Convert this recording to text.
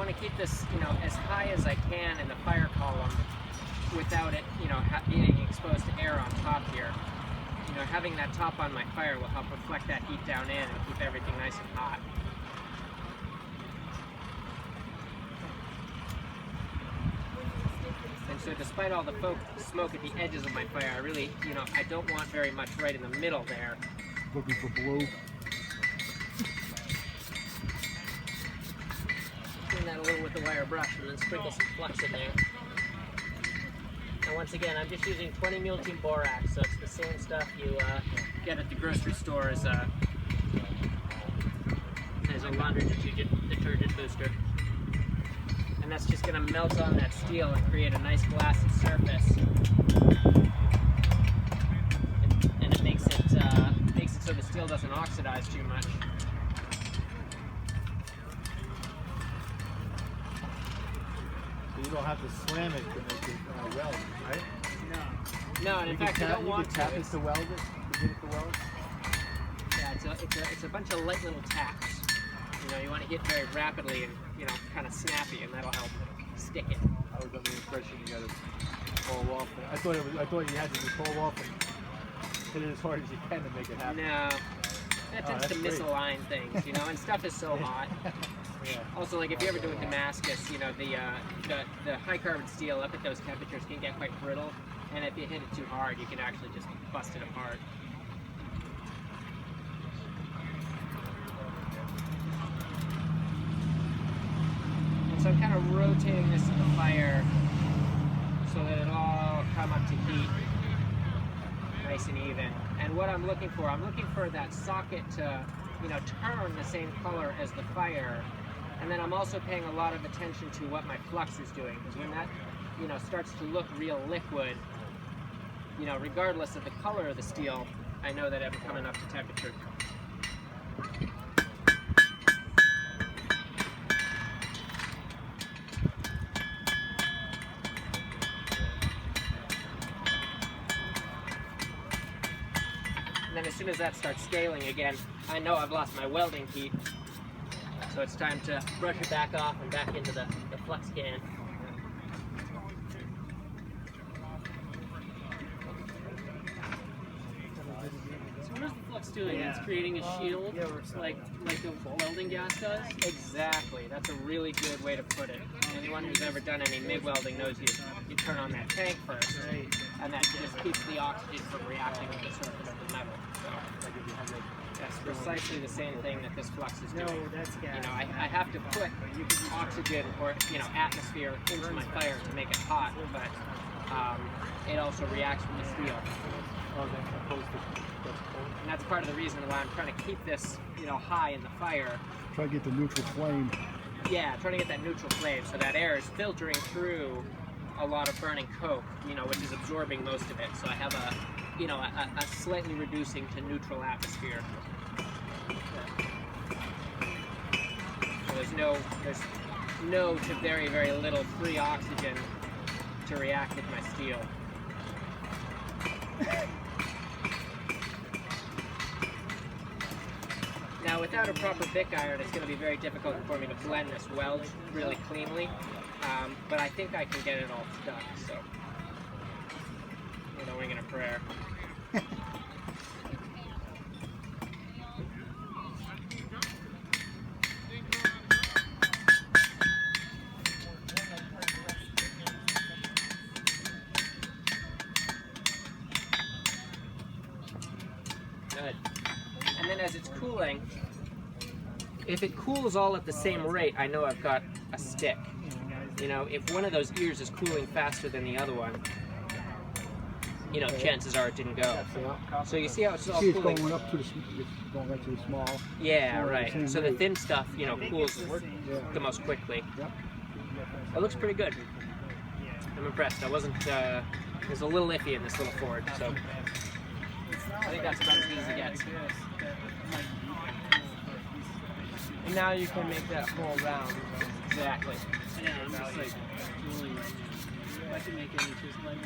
want to keep this, as high as I can in the fire column without it, being exposed to air on top here. Having that top on my fire will help reflect that heat down in and keep everything nice and hot. And so despite all the smoke at the edges of my fire, I really, I don't want very much right in the middle there. Looking for blue. Clean that a little with the wire brush and then sprinkle some flux in there. And once again, I'm just using 20 Multi Borax, so it's the same stuff you get at the grocery store as a laundry detergent booster. And that's just going to melt on that steel and create a nice glassy surface. And it makes it so the steel doesn't oxidize too much. You don't have to slam it to make it weld, right? No, and in fact, you don't want to. Tap it to weld it, to get it to weld? Yeah, it's a bunch of light little taps. You want to hit very rapidly and, kind of snappy, and that'll help stick it. I was under the impression you got to pull off. I thought you had to just pull off and hit it as hard as you can to make it happen. No, that tends to misalign things, and stuff is so hot. Yeah. Also, like if you ever do a Damascus, the high carbon steel up at those temperatures can get quite brittle, and if you hit it too hard, you can actually just bust it apart. And so I'm kind of rotating this in the fire so that it'll all come up to heat nice and even. And what I'm looking for that socket to, turn the same color as the fire. And then I'm also paying a lot of attention to what my flux is doing, because when that, starts to look real liquid, regardless of the color of the steel, I know that I'm coming up to temperature. And then as soon as that starts scaling again, I know I've lost my welding heat. So it's time to brush it back off and back into the flux can. So what is the flux doing? It's creating a shield, like the welding gas does? Exactly. That's a really good way to put it. Anyone who's ever done any MIG welding knows you turn on that tank first, and that just keeps the oxygen from reacting with the surface of the metal. So, that's precisely the same thing that this flux is doing. No, that's gas. I have to put oxygen or atmosphere into my fire to make it hot, but it also reacts with the steel. And that's part of the reason why I'm trying to keep this, high in the fire. Try to get the neutral flame. Yeah, trying to get that neutral flame so that air is filtering through a lot of burning coke, which is absorbing most of it. So I have a slightly reducing to neutral atmosphere. So there's no to very, very little free oxygen to react with my steel. Now, without a proper Bic iron, it's going to be very difficult for me to blend this weld really cleanly, but I think I can get it all stuck, so we're going in a prayer. Good. And then as it's cooling, if it cools all at the same rate, I know I've got a stick. If one of those ears is cooling faster than the other one, chances are it didn't go. So you see how it's all cooling? It's going up to it's going right to the small. Yeah, right. So the thin stuff, cools the most quickly. It looks pretty good. I'm impressed. I wasn't, it was a little iffy in this little Ford, so I think that's about as good as it gets. And now you can make that whole round. Exactly. Yeah, I'm just like tooling right now. I can make any just like